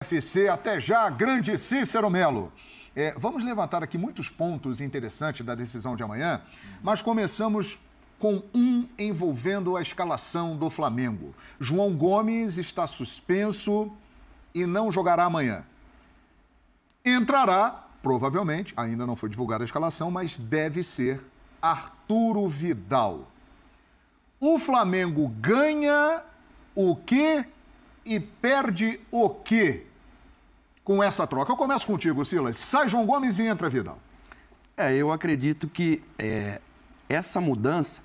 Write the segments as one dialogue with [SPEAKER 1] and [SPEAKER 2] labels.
[SPEAKER 1] FC, até já, grande Cícero Melo. Vamos levantar aqui muitos pontos interessantes da decisão de amanhã, mas começamos com um envolvendo a escalação do Flamengo. João Gomes está suspenso e não jogará amanhã. Entrará, provavelmente, ainda não foi divulgada a escalação, mas deve ser Arturo Vidal. O Flamengo ganha o quê e perde o quê com essa troca? Eu começo contigo, Silas. Sai João Gomes e entra Vidal.
[SPEAKER 2] Eu acredito que essa mudança,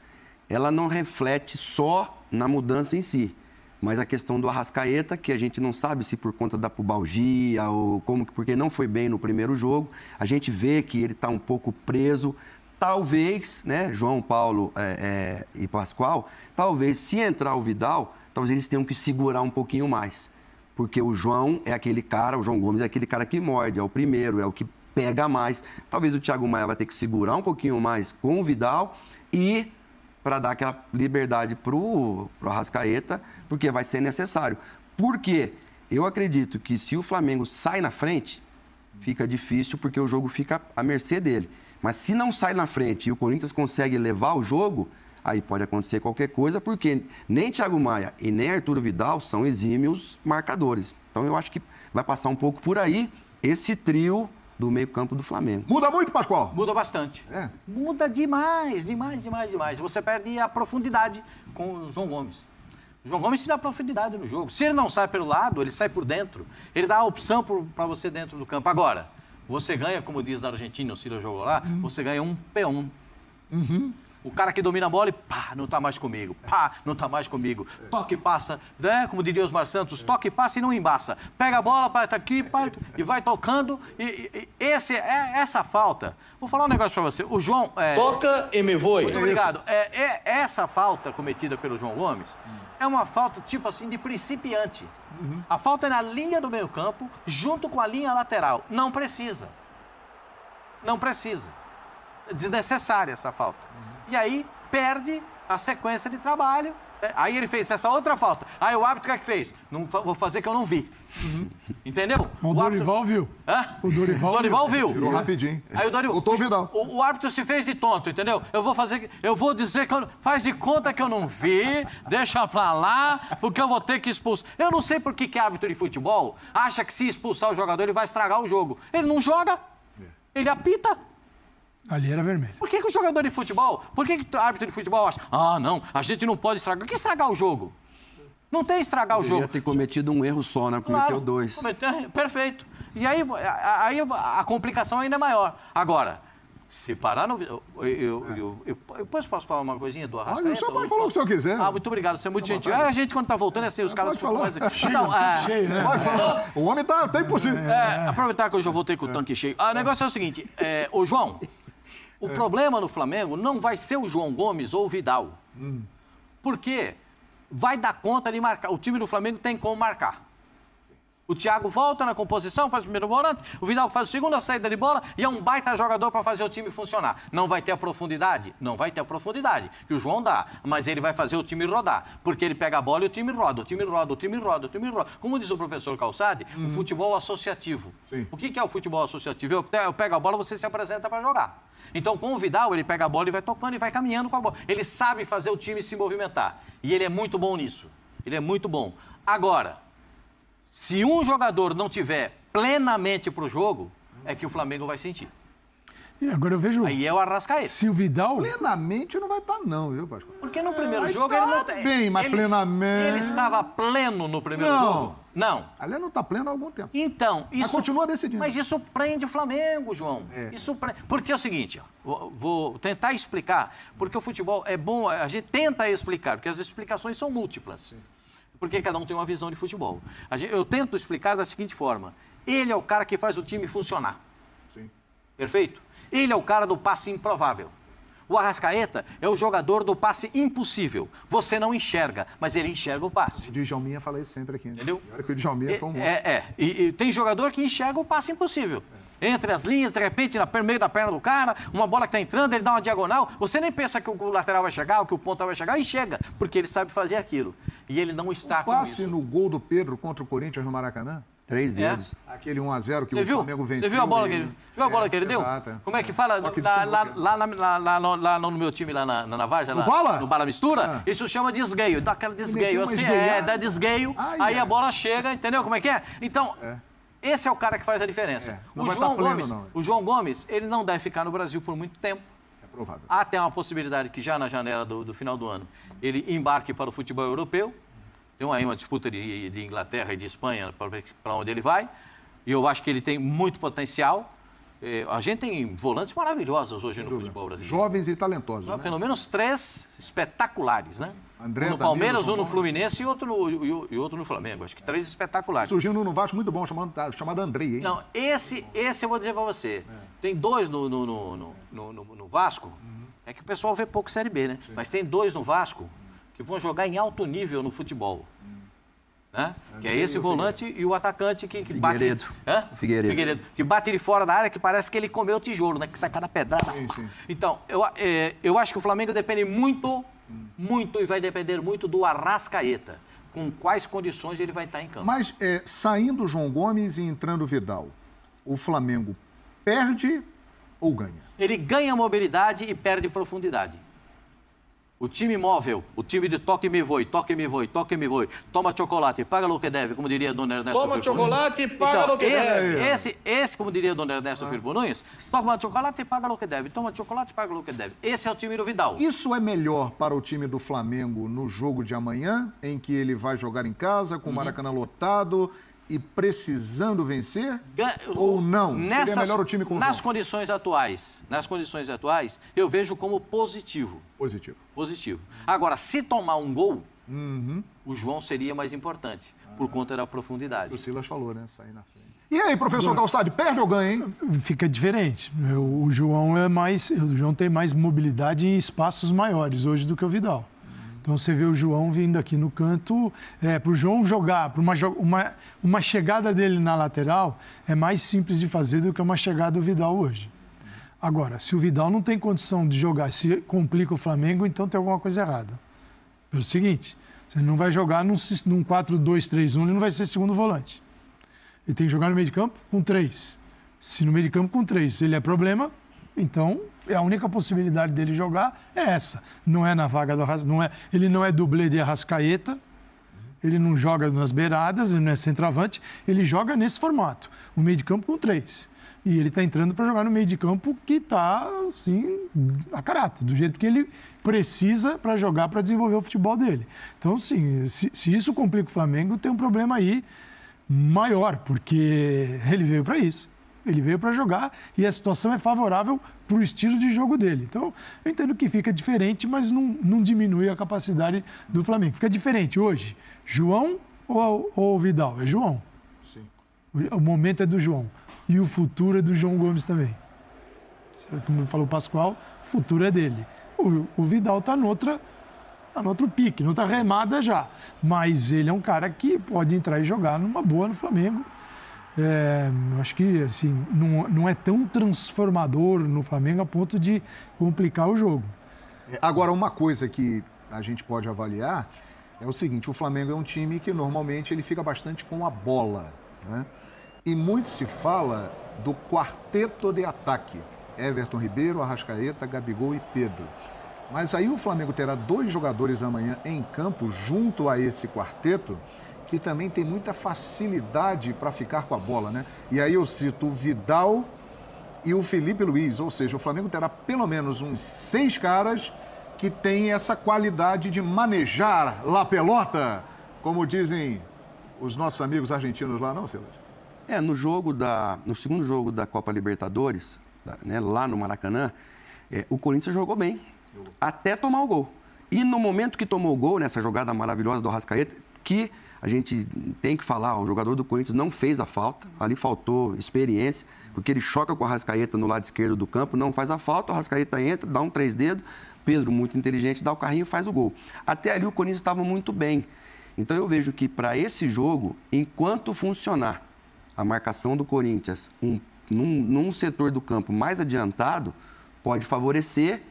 [SPEAKER 2] ela não reflete só na mudança em si, mas a questão do Arrascaeta, que a gente não sabe se por conta da pubalgia ou como, porque não foi bem no primeiro jogo. A gente vê que ele está um pouco preso. Talvez, né, João Paulo e Pascoal, talvez se entrar o Vidal, talvez eles tenham que segurar um pouquinho mais. Porque o João é aquele cara, o João Gomes é aquele cara que morde, é o primeiro, é o que pega mais. Talvez o Thiago Maia vai ter que segurar um pouquinho mais com o Vidal e para dar aquela liberdade pro Arrascaeta, porque vai ser necessário. Porque eu acredito que se o Flamengo sai na frente, fica difícil porque o jogo fica à mercê dele. Mas se não sai na frente e o Corinthians consegue levar o jogo, aí pode acontecer qualquer coisa, porque nem Thiago Maia e nem Arturo Vidal são exímios marcadores. Então eu acho que vai passar um pouco por aí esse trio do meio-campo do Flamengo.
[SPEAKER 1] Muda muito, Pascoal?
[SPEAKER 3] Muda bastante. Muda demais, demais. Você perde a profundidade com o João Gomes. O João Gomes te dá profundidade no jogo. Se ele não sai pelo lado, ele sai por dentro. Ele dá a opção para você dentro do campo. Agora, você ganha, como diz na Argentina, o Ciro jogou lá, você ganha um P1. O cara que domina a bola e pá, não tá mais comigo. Pá, não tá mais comigo. Toque e passa, né? Como diria Osmar Santos, toque e passa e não embaça. Pega a bola, pá, tá aqui, pá, e vai tocando. Essa falta... Vou falar um negócio pra você. O João...
[SPEAKER 4] Toca e me voe.
[SPEAKER 3] Muito obrigado. Essa falta cometida pelo João Gomes é uma falta, tipo assim, de principiante. A falta é na linha do meio-campo, junto com a linha lateral. Não precisa. Não precisa. Desnecessária essa falta. E aí, perde a sequência de trabalho. Aí ele fez essa outra falta. Aí o árbitro o que é que fez? Não, vou fazer que eu não vi. Entendeu?
[SPEAKER 5] O Dorival viu.
[SPEAKER 3] Hã?
[SPEAKER 5] O
[SPEAKER 3] Dorival viu.
[SPEAKER 1] Virou rapidinho.
[SPEAKER 3] Aí
[SPEAKER 1] Voltou o Vidal.
[SPEAKER 3] O árbitro se fez de tonto, entendeu? Eu vou dizer que faz de conta que eu não vi, deixa pra lá, porque eu vou ter que expulsar. Eu não sei por que árbitro de futebol acha que se expulsar o jogador ele vai estragar o jogo. Ele não joga, ele apita.
[SPEAKER 5] Ali era vermelho.
[SPEAKER 3] Por que o jogador de futebol, por que o árbitro de futebol acha, não, a gente não pode estragar. O que estragar o jogo? Não tem estragar o jogo.
[SPEAKER 2] Deveria ter cometido um erro só, né? Cometeu dois.
[SPEAKER 3] Perfeito. E aí a complicação ainda é maior. Agora, se parar no... Eu depois posso falar uma coisinha do Arrascaeta?
[SPEAKER 1] O senhor pode falar o que o senhor quiser.
[SPEAKER 3] Muito obrigado, você é muito gentil. A gente, quando tá voltando, é assim, os caras ficam mais...
[SPEAKER 1] Cheio, né? Pode falar. O homem tá impossível.
[SPEAKER 3] Aproveitar que eu já voltei com o tanque cheio. O negócio é o seguinte, ô João, o problema no Flamengo não vai ser o João Gomes ou o Vidal. Porque vai dar conta de marcar. O time do Flamengo tem como marcar. O Thiago volta na composição, faz o primeiro volante, o Vidal faz a segunda saída de bola e é um baita jogador para fazer o time funcionar. Não vai ter a profundidade? Não vai ter a profundidade, que o João dá, mas ele vai fazer o time rodar, porque ele pega a bola e o time roda, o time roda. Como diz o professor Calçade, o futebol associativo.
[SPEAKER 1] Sim.
[SPEAKER 3] O que é o futebol associativo? Eu pego a bola, você se apresenta para jogar. Então, com o Vidal, ele pega a bola e vai tocando e vai caminhando com a bola. Ele sabe fazer o time se movimentar. E ele é muito bom nisso. Ele é muito bom. Agora, se um jogador não tiver plenamente pro jogo, é que o Flamengo vai sentir.
[SPEAKER 5] E agora eu vejo...
[SPEAKER 3] Aí é o Arrascaeta.
[SPEAKER 5] Se o Vidal...
[SPEAKER 1] Plenamente não vai estar não, viu, Pascoal?
[SPEAKER 3] Porque no primeiro jogo ele não...
[SPEAKER 1] Bem, mas plenamente...
[SPEAKER 3] Ele estava pleno no primeiro jogo? Não.
[SPEAKER 1] Ali não está pleno há algum tempo.
[SPEAKER 3] Então, isso...
[SPEAKER 1] Mas continua decidindo.
[SPEAKER 3] Mas isso prende o Flamengo, João. Isso prende... Porque é o seguinte, vou tentar explicar, porque o futebol é bom, a gente tenta explicar, porque as explicações são múltiplas. Sim. Porque cada um tem uma visão de futebol. Eu tento explicar da seguinte forma. Ele é o cara que faz o time funcionar.
[SPEAKER 1] Sim.
[SPEAKER 3] Perfeito? Ele é o cara do passe improvável. O Arrascaeta é o jogador do passe impossível. Você não enxerga, mas ele enxerga o passe.
[SPEAKER 1] O Djalminha fala isso sempre aqui, né?
[SPEAKER 3] Entendeu?
[SPEAKER 1] E olha que o Djalminha foi um monstro.
[SPEAKER 3] E tem jogador que enxerga o passe impossível. Entre as linhas, de repente, no meio da perna do cara, uma bola que está entrando, ele dá uma diagonal, você nem pensa que o lateral vai chegar, ou que o ponta vai chegar, e chega, porque ele sabe fazer aquilo. E ele não está com isso.
[SPEAKER 1] Passe no gol do Pedro contra o Corinthians no Maracanã,
[SPEAKER 2] 3 dedos.
[SPEAKER 1] Aquele 1-0 que
[SPEAKER 3] Você
[SPEAKER 1] o
[SPEAKER 3] viu?
[SPEAKER 1] Flamengo venceu.
[SPEAKER 3] Você viu a bola que ele, viu a bola que ele deu?
[SPEAKER 1] Exato, é.
[SPEAKER 3] Como é que fala?
[SPEAKER 1] Toque de sinuca.
[SPEAKER 3] Lá no meu time, lá na Varja,
[SPEAKER 1] No Bala?
[SPEAKER 3] no Bala Mistura, isso chama desgueio. Dá aquela desgueio,
[SPEAKER 1] uma
[SPEAKER 3] assim,
[SPEAKER 1] esgueiada.
[SPEAKER 3] dá desgueio,
[SPEAKER 1] Ai,
[SPEAKER 3] aí
[SPEAKER 1] ai.
[SPEAKER 3] a bola chega, entendeu como é que é? Então, esse é o cara que faz a diferença.
[SPEAKER 1] Não
[SPEAKER 3] O
[SPEAKER 1] vai
[SPEAKER 3] João
[SPEAKER 1] tá pleno,
[SPEAKER 3] Gomes,
[SPEAKER 1] não.
[SPEAKER 3] o João Gomes, ele não deve ficar no Brasil por muito tempo.
[SPEAKER 1] É provável.
[SPEAKER 3] Há até uma possibilidade que já na janela do final do ano ele embarque para o futebol europeu. Tem aí uma disputa de Inglaterra e de Espanha para ver para onde ele vai. E eu acho que ele tem muito potencial. A gente tem volantes maravilhosos hoje no futebol brasileiro.
[SPEAKER 1] Jovens e talentosos, né?
[SPEAKER 3] Pelo menos 3 espetaculares, né?
[SPEAKER 1] André,
[SPEAKER 3] um no
[SPEAKER 1] Danilo,
[SPEAKER 3] Palmeiras, um no
[SPEAKER 1] João
[SPEAKER 3] Fluminense e outro no Flamengo. Acho que 3 espetaculares.
[SPEAKER 1] Surgiu no Vasco muito bom, chamado Andrei, hein?
[SPEAKER 3] Não, esse eu vou dizer para você. Tem 2 no Vasco. É que o pessoal vê pouco Série B, né? Mas tem 2 no Vasco que vão jogar em alto nível no futebol. Né? Que é esse volante e o atacante que bate...
[SPEAKER 2] Figueiredo.
[SPEAKER 3] Hã?
[SPEAKER 2] Figueiredo.
[SPEAKER 3] Que bate de fora da área, que parece que ele comeu tijolo, né? Que sai cada pedrada.
[SPEAKER 1] Sim.
[SPEAKER 3] Então, eu acho que o Flamengo depende muito, e vai depender muito do Arrascaeta. Com quais condições ele vai estar em campo.
[SPEAKER 1] Mas saindo o João Gomes e entrando o Vidal, o Flamengo perde ou ganha?
[SPEAKER 3] Ele ganha mobilidade e perde profundidade. O time móvel, o time de toque me voe, toque me voe, toque me voe, toma chocolate, paga o que deve, como diria Dona Ernesto
[SPEAKER 4] Toma
[SPEAKER 3] Firpo
[SPEAKER 4] chocolate e paga
[SPEAKER 3] então,
[SPEAKER 4] o que deve.
[SPEAKER 3] Esse, como diria Dona Ernesto Firpo Nunes, toma chocolate e paga o que deve, toma chocolate e paga o que deve. Esse é o time do Vidal.
[SPEAKER 1] Isso é melhor para o time do Flamengo no jogo de amanhã, em que ele vai jogar em casa, com o Maracanã lotado e precisando vencer? Ou não? Seria melhor o time com o
[SPEAKER 3] nas
[SPEAKER 1] João?
[SPEAKER 3] condições atuais, eu vejo como positivo.
[SPEAKER 1] Positivo.
[SPEAKER 3] Agora, se tomar um gol, o João seria mais importante, por conta da profundidade.
[SPEAKER 1] O Silas falou, né? Sair na frente. E aí, professor Calçade, perde ou ganha, hein?
[SPEAKER 5] Fica diferente. O João tem mais mobilidade em espaços maiores hoje do que o Vidal. Então você vê o João vindo aqui no canto, para o João jogar, para uma chegada dele na lateral, é mais simples de fazer do que uma chegada do Vidal hoje. Agora, se o Vidal não tem condição de jogar, se complica o Flamengo, então tem alguma coisa errada. Pelo seguinte, você não vai jogar num 4-2-3-1, ele não vai ser segundo volante. Ele tem que jogar no meio de campo com 3. Se no meio de campo com 3 ele é problema, então a única possibilidade dele jogar é essa. Não é na vaga do Arrascaeta, ele não é dublê de Arrascaeta, ele não joga nas beiradas, ele não é centroavante, ele joga nesse formato, o meio de campo com 3. E ele está entrando para jogar no meio de campo que está, assim, a caráter, do jeito que ele precisa para jogar, para desenvolver o futebol dele. Então, sim, se isso complica o Flamengo, tem um problema aí maior, porque ele veio para isso. Ele veio para jogar e a situação é favorável para o estilo de jogo dele. Então, eu entendo que fica diferente, mas não diminui a capacidade do Flamengo. Fica diferente hoje. João ou Vidal? É João.
[SPEAKER 1] Sim.
[SPEAKER 5] O momento é do João. E o futuro é do João Gomes também. Como falou o Pascoal, o futuro é dele. O Vidal está no outro pique, noutra remada já. Mas ele é um cara que pode entrar e jogar numa boa no Flamengo. Acho que assim, não é tão transformador no Flamengo a ponto de complicar o jogo.
[SPEAKER 1] Agora, uma coisa que a gente pode avaliar é o seguinte, o Flamengo é um time que normalmente ele fica bastante com a bola, né? E muito se fala do quarteto de ataque, Everton Ribeiro, Arrascaeta, Gabigol e Pedro. Mas aí o Flamengo terá 2 jogadores amanhã em campo junto a esse quarteto, que também tem muita facilidade para ficar com a bola, né? E aí eu cito o Vidal e o Felipe Luiz, ou seja, o Flamengo terá pelo menos uns 6 caras que têm essa qualidade de manejar la pelota, como dizem os nossos amigos argentinos lá, não, Silas?
[SPEAKER 2] No segundo jogo da Copa Libertadores, né, lá no Maracanã, o Corinthians jogou bem, até tomar o gol. E no momento que tomou o gol, nessa jogada maravilhosa do Arrascaeta, que a gente tem que falar, o jogador do Corinthians não fez a falta, ali faltou experiência, porque ele choca com o Arrascaeta no lado esquerdo do campo, não faz a falta, o Arrascaeta entra, dá um 3 dedos, Pedro, muito inteligente, dá o carrinho e faz o gol. Até ali o Corinthians estava muito bem. Então eu vejo que para esse jogo, enquanto funcionar a marcação do Corinthians num setor do campo mais adiantado, pode favorecer.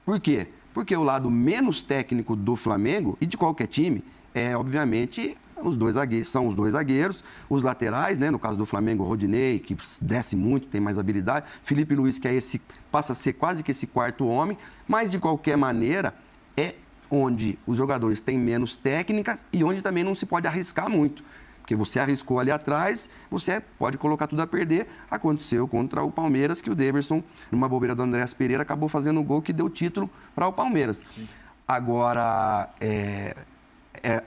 [SPEAKER 2] Por quê? Porque o lado menos técnico do Flamengo e de qualquer time é, obviamente, os dois zagueiros, os laterais, né? No caso do Flamengo, o Rodinei, que desce muito, tem mais habilidade, Felipe Luiz, que passa a ser quase que esse quarto homem, mas de qualquer maneira é onde os jogadores têm menos técnicas e onde também não se pode arriscar muito. Porque você arriscou ali atrás, você pode colocar tudo a perder. Aconteceu contra o Palmeiras, que o Daverson, numa bobeira do Andréas Pereira, acabou fazendo um gol que deu título para o Palmeiras. Sim. Agora, é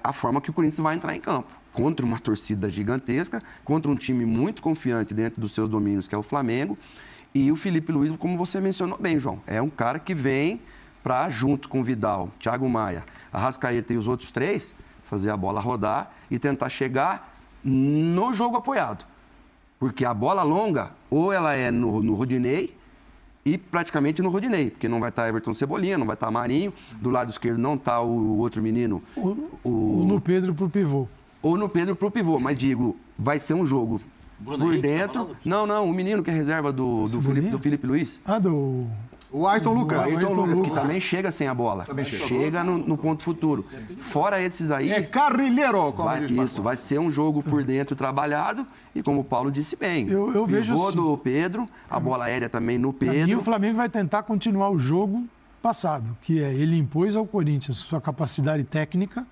[SPEAKER 2] a forma que o Corinthians vai entrar em campo. Contra uma torcida gigantesca, contra um time muito confiante dentro dos seus domínios, que é o Flamengo. E o Felipe Luiz, como você mencionou bem, João, é um cara que vem para, junto com o Vidal, Thiago Maia, Arrascaeta e os outros três, fazer a bola rodar e tentar chegar no jogo apoiado. Porque a bola longa, ou ela é no Rodinei, e praticamente no Rodinei, porque não vai estar Everton Cebolinha, não vai estar Marinho, do lado esquerdo não está o outro menino.
[SPEAKER 5] Ou no Pedro pro pivô.
[SPEAKER 2] Ou no Pedro pro pivô, mas digo, vai ser um jogo Bruno por Henrique, dentro. Tá não, o menino que é reserva do Felipe Luiz.
[SPEAKER 1] O Ayrton Lucas.
[SPEAKER 2] O Ayrton Lucas, que também chega sem a bola. Chega no ponto futuro. Fora esses aí...
[SPEAKER 1] É carrilheiro, como diz
[SPEAKER 2] isso, vai ser um jogo por dentro trabalhado e, como o Paulo disse bem,
[SPEAKER 5] eu vejo assim,
[SPEAKER 2] do Pedro, a bola aérea também no Pedro.
[SPEAKER 5] E o Flamengo vai tentar continuar o jogo passado, que é ele impôs ao Corinthians sua capacidade técnica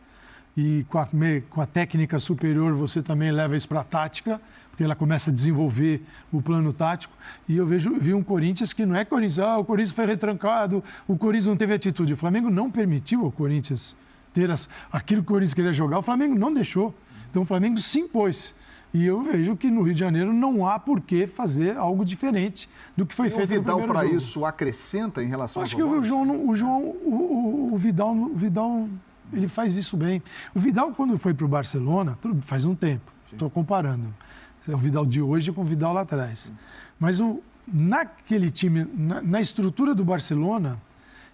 [SPEAKER 5] e com a técnica superior você também leva isso para a tática, porque ela começa a desenvolver o plano tático. E eu vi um Corinthians que não é Corinthians, o Corinthians foi retrancado, o Corinthians não teve atitude. O Flamengo não permitiu ao Corinthians ter aquilo que o Corinthians queria jogar, o Flamengo não deixou. Então o Flamengo se impôs. E eu vejo que no Rio de Janeiro não há por que fazer algo diferente do que foi feito no primeiro jogo.
[SPEAKER 1] O Vidal, para isso, acrescenta em relação ao
[SPEAKER 5] Acho que o Vidal, ele faz isso bem. O Vidal, quando foi para o Barcelona, faz um tempo, estou comparando. O Vidal de hoje com o Vidal lá atrás. Mas naquele time, na estrutura do Barcelona,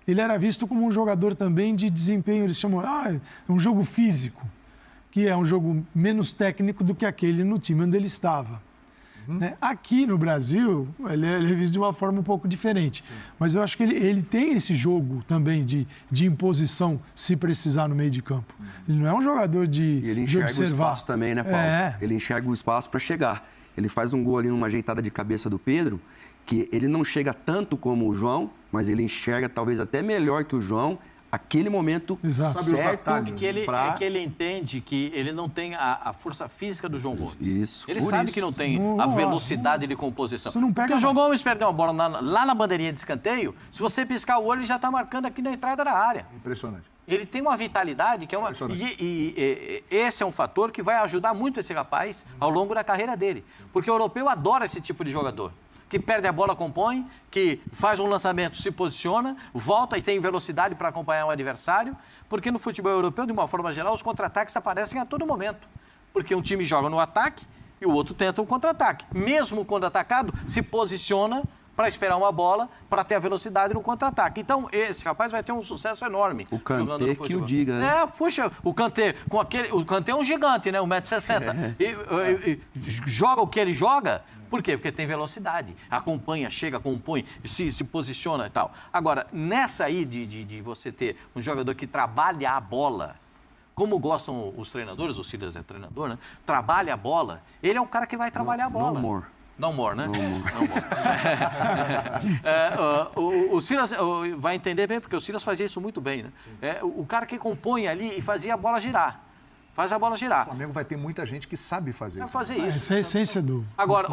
[SPEAKER 5] ele era visto como um jogador também de desempenho. Eles chamam, é um jogo físico, que é um jogo menos técnico do que aquele no time onde ele estava. Né? Aqui no Brasil, ele é visto de uma forma um pouco diferente. Sim. Mas eu acho que ele tem esse jogo também de imposição, se precisar, no meio de campo. Ele não é um jogador de
[SPEAKER 2] ele enxerga
[SPEAKER 5] observar.
[SPEAKER 2] O espaço também, né, Paulo? Ele enxerga o espaço para chegar. Ele faz um gol ali numa ajeitada de cabeça do Pedro, que ele não chega tanto como o João, mas ele enxerga talvez até melhor que o João, aquele momento certo.
[SPEAKER 3] É que ele entende que ele não tem a força física do João Gomes.
[SPEAKER 2] Isso.
[SPEAKER 3] Ele sabe que não tem a velocidade de composição.
[SPEAKER 5] Você não pega.
[SPEAKER 3] Porque o João Gomes perdeu uma bola lá na bandeirinha de escanteio, se você piscar o olho, ele já está marcando aqui na entrada da área.
[SPEAKER 1] Impressionante.
[SPEAKER 3] Ele tem uma vitalidade que é uma... E esse é um fator que vai ajudar muito esse rapaz ao longo da carreira dele. Porque o europeu adora esse tipo de jogador. Que perde a bola, compõe, que faz um lançamento, se posiciona, volta e tem velocidade para acompanhar o adversário, porque no futebol europeu, de uma forma geral, os contra-ataques aparecem a todo momento. Porque um time joga no ataque e o outro tenta um contra-ataque. Mesmo quando atacado, se posiciona para esperar uma bola, para ter a velocidade no contra-ataque. Então, esse rapaz vai ter um sucesso enorme.
[SPEAKER 2] O Kanté que o diga, né?
[SPEAKER 3] Puxa, o Kanté, o Kanté é um gigante, né? 1,60 m. E joga o que ele joga... Por quê? Porque tem velocidade, acompanha, chega, compõe, se posiciona e tal. Agora, nessa aí de você ter um jogador que trabalha a bola, como gostam os treinadores, o Silas é treinador, né? Trabalha a bola, ele é o cara que vai trabalhar a bola.
[SPEAKER 2] No more.
[SPEAKER 3] No more, né? No more. O Silas vai entender bem, porque o Silas fazia isso muito bem, né? O cara que compõe ali e fazia a bola girar. Faz a bola girar.
[SPEAKER 1] O Flamengo vai ter muita gente que sabe fazer isso.
[SPEAKER 3] Fazer isso.
[SPEAKER 5] Essa é a essência do...
[SPEAKER 3] Agora,